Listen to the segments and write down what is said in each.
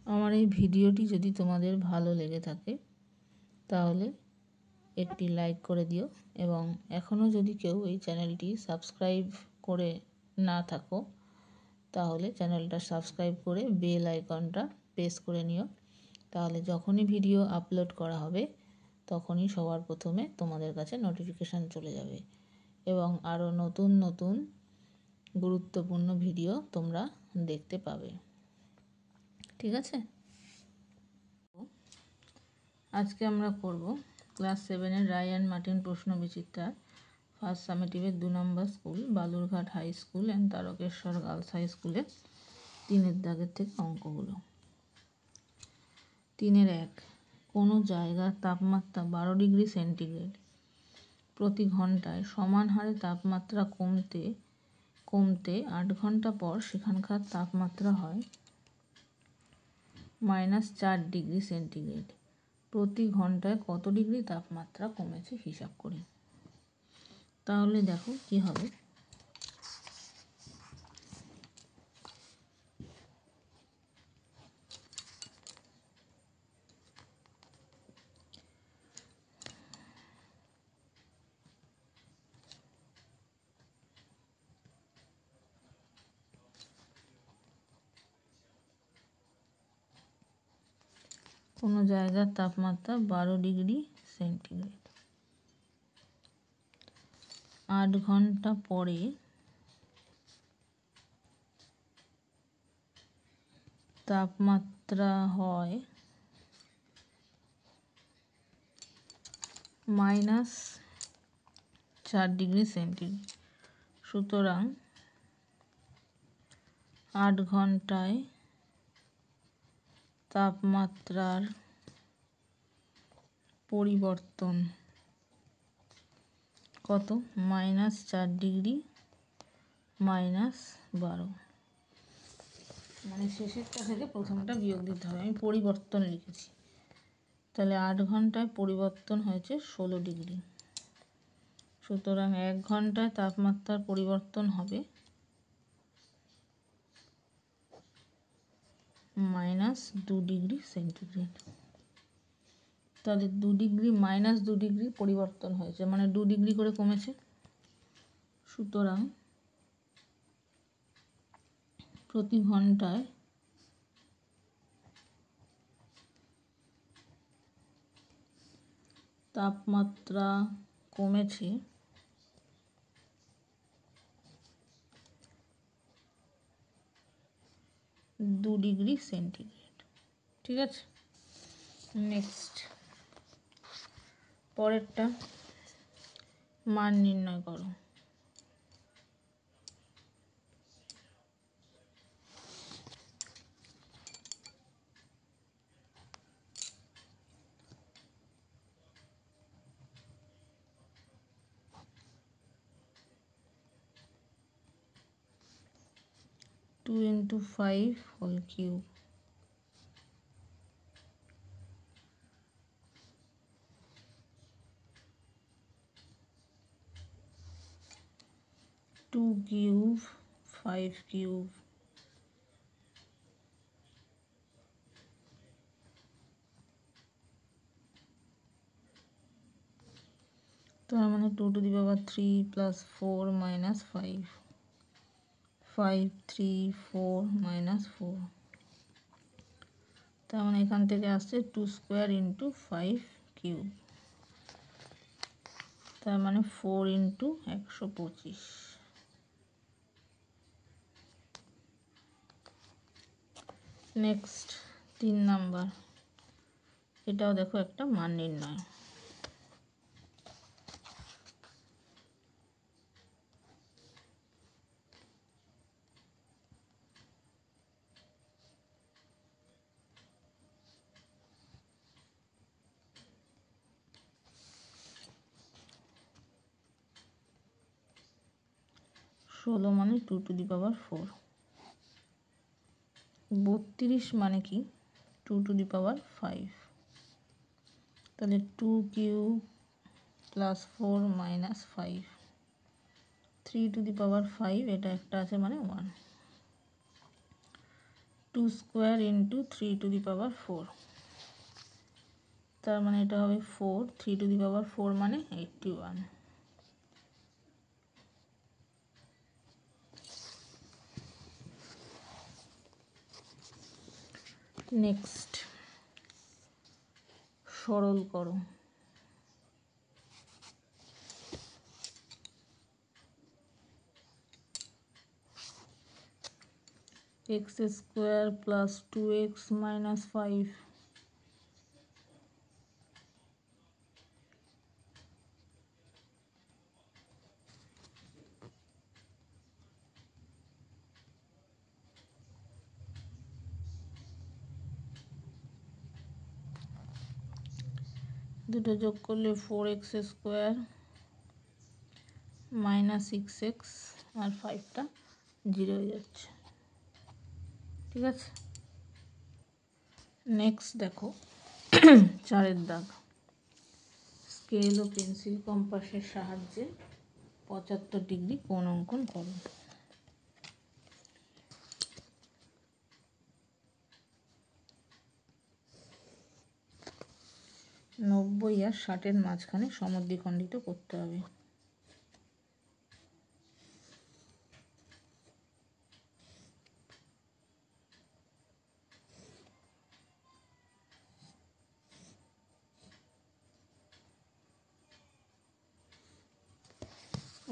আমার এই ভিডিওটি যদি তোমাদের ভালো লেগে থাকে তাহলে একটি লাইক করে দিও, এবং এখনও যদি কেউ এই চ্যানেলটি সাবস্ক্রাইব করে না থাকো তাহলে চ্যানেলটা সাবস্ক্রাইব করে বেল আইকনটা প্রেস করে নিও। তাহলে যখনই ভিডিও আপলোড করা হবে তখনই সবার প্রথমে তোমাদের কাছে নোটিফিকেশান চলে যাবে, এবং আরও নতুন নতুন গুরুত্বপূর্ণ ভিডিও তোমরা দেখতে পাবে। ঠিক আছে, আজকে আমরা করব ক্লাস 7-এর Ray and Martin Prashna Bichitra first সামেটিভের 2 নম্বর school Balurghat high school and Tarakeswar girls high স্কুলের 3-এর দাগের থেকে অঙ্কগুলো। 3-1 কোনো জায়গার তাপমাত্রা 12 ডিগ্রি সেন্টিগ্রেড প্রতি ঘন্টায় সমান হারে তাপমাত্রা কমতে কমতে 8 ঘন্টা পর সেখানকার তাপমাত্রা হয় -4 ডিগ্রি সেন্টিগ্রেড। প্রতি ঘন্টায় কত ডিগ্রি তাপমাত্রা কমেছে হিসাব করি। তাহলে দেখো কি হবে। কোনো জায়গার তাপমাত্রা 12 ডিগ্রি সেন্টিগ্রেড, 8 ঘন্টা পরে তাপমাত্রা হয় -4 ডিগ্রি সেন্টিগ্রেড। সুতরাং 8 ঘন্টায় তাপমাত্রার পরিবর্তন কত? -4 ডিগ্রি -12, মানে শেষেরটা থেকে প্রথমটা বিয়োগ দিতে হবে। আমি পরিবর্তন লিখেছি, তাহলে 8 ঘন্টায় পরিবর্তন হয়েছে 16 ডিগ্রি। সুতরাং 1 ঘন্টায় তাপমাত্রার পরিবর্তন হবে -2 ডিগ্রি সেন্টিগ্রেড। তাহলে 2 ডিগ্রি -2 ডিগ্রি পরিবর্তন হয়েছে, মানে 2 ডিগ্রি করে কমেছে। সুতরাং প্রতি ঘন্টায় তাপমাত্রা কমেছে 2 ডিগ্রি সেন্টিগ্রেড। ঠিক আছে, নেক্সট পরেরটা মান নির্ণয় করো। Two into 5 whole cube, 2 cube 5 cube, তার মানে 2 to the power 3 plus 4 minus 5, 5 3 4 minus 4, তার মানে এখান থেকে আসছে 2 স্কোয়ার ইন্টু 5 কিউব, তার মানে 4 ইন্টু 125। নেক্সট 3 নাম্বার, এটাও দেখো একটা মান নির্ণয়। ষোলো মানে 2 টু দি পাওয়ার 4, 32 মানে কি 2 টু দি পাওয়ার 5, তাহলে 2 cube plus 4 minus 5, 3 to the power 5, এটা একটা আছে মানে 1, 2 স্কোয়ার ইন্টু 3⁴, তার মানে এটা হবে 4, 3⁴ মানে 81। নেক্সট সরল করো। x square plus 2x minus 5, দুটো যোগ করলে 4x স্কোয়ার মাইনাস 6x আর 5টা 0 হয়ে যাচ্ছে। ঠিক আছে, নেক্সট দেখো 4এর দাগ। স্কেল ও পেন্সিল কম্পাসের সাহায্যে 75 ডিগ্রি কোণ অঙ্কন করো। নব্বই আর 60-এর মাঝখানে সমদ্বিখণ্ডিত করতে হবে।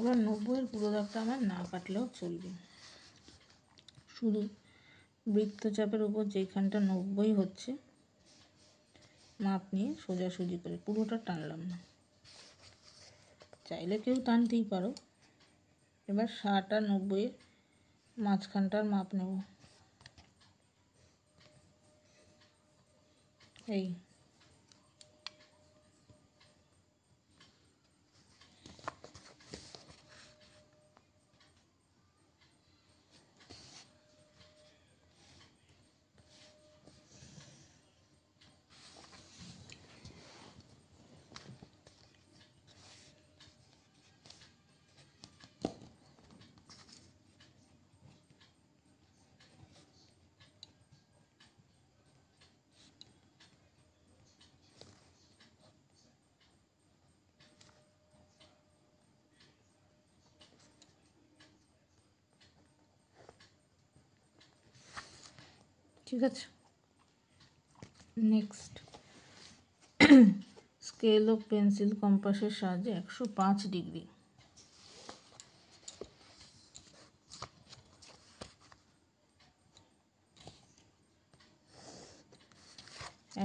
এবার 90-এর পুরো দাগটা আমার না কাটলেও চলবে, শুধু বৃত্তচাপের উপর যেখানটা 90 হচ্ছে মাপ নিয়ে সোজাসুজি করে পুরোটা টানলাম না, চাইলে কেউ টানতেই পারো। এবার 60 আর 90-এর মাঝখানটার মাপ নেব। এই ঠিক আছে। নেক্সট স্কেল ও পেন্সিল কম্পাসের সাহায্যে 105 ডিগ্রি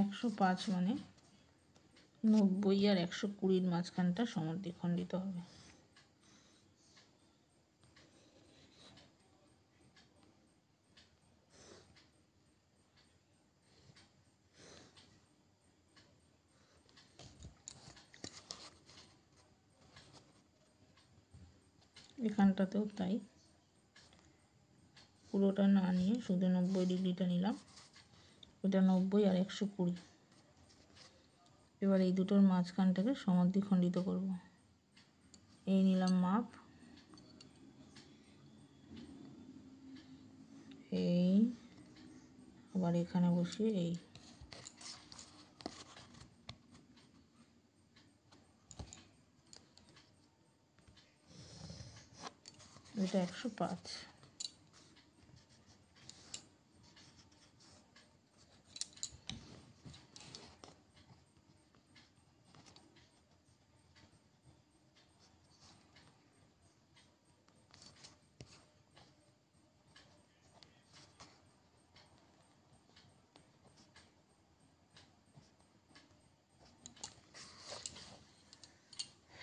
105 মানে 90 আর 120-র মাঝখানটা সমদ্বিখণ্ডিত হবে। এখানটাতেও তাই, পুরোটা না নিয়ে শুধু 90 ডিগ্রিটা নিলাম, এটা 90 আর 120। এবার এই দুটোর মাঝখানটাকে সমদ্বিখণ্ডিত করব। এই নিলাম মাপ, এই আবার এখানে বসিয়ে এই, এটা 105।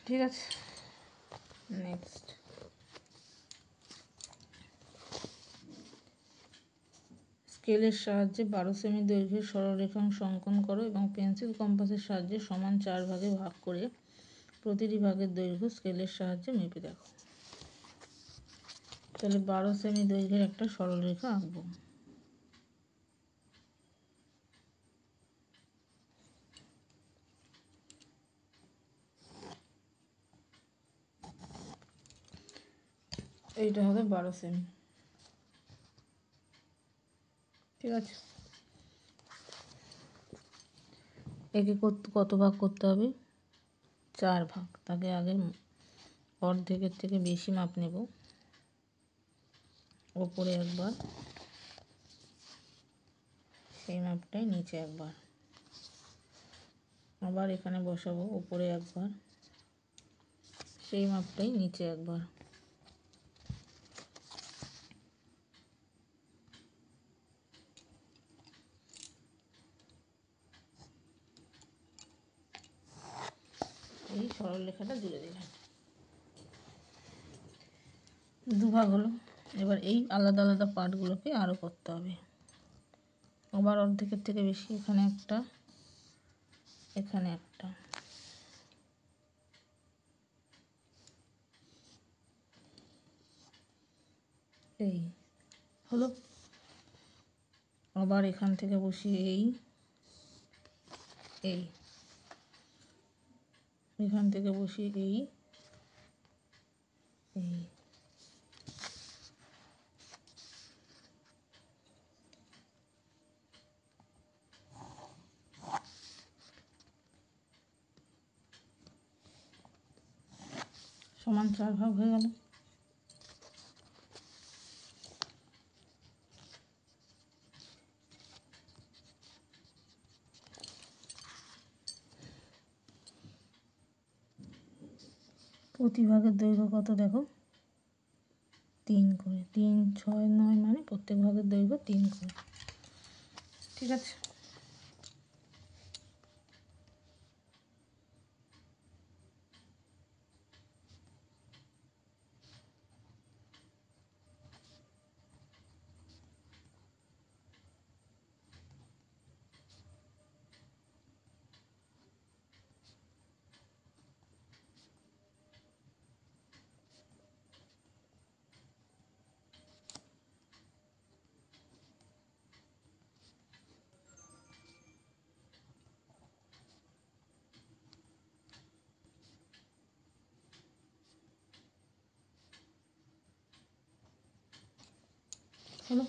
ঠিক আছে, নেক্সট স্কেলের সাহায্যে 12 সেমি দৈর্ঘ্যের সরলরেখাংশ অঙ্কন করো এবং পেন্সিল কম্পাসের সাহায্যে সমান 4 ভাগে ভাগ করে প্রতিটি ভাগের দৈর্ঘ্য স্কেলের সাহায্যে মেপে দেখো। তাহলে 12 সেমি দৈর্ঘ্যের একটা সরলরেখা আঁকবো। এইটা হবে 12 সেমি। ঠিক আছে, একে কত ভাগ করতে হবে? 4 ভাগ। তাকে আগে অর্ধেকের থেকে বেশি মাপ নেব, ওপরে একবার, সেই মাপটাই নিচে একবার, আবার এখানে বসাবো, উপরে একবার, সেই মাপটাই নিচে একবার। এই সরল রেখাটা জুড়ে দিলাম। দুভাগ হলো। এবার এই আলাদা আলাদা পার্টগুলোকে আরও করতে হবে। আবার অর্ধেকের থেকে বেশি, এখানে একটা, এখানে একটা, এই হলো। আবার এখান থেকে বসিয়ে এই এখান থেকে বসিয়ে এই সমান 4 ভাগ হয়ে গেল। প্রতি ভাগের দৈর্ঘ্য কত দেখো? 3 করে, 3, 6, 9, মানে প্রত্যেক ভাগের দৈর্ঘ্য 3 করে। ঠিক আছে, হলো।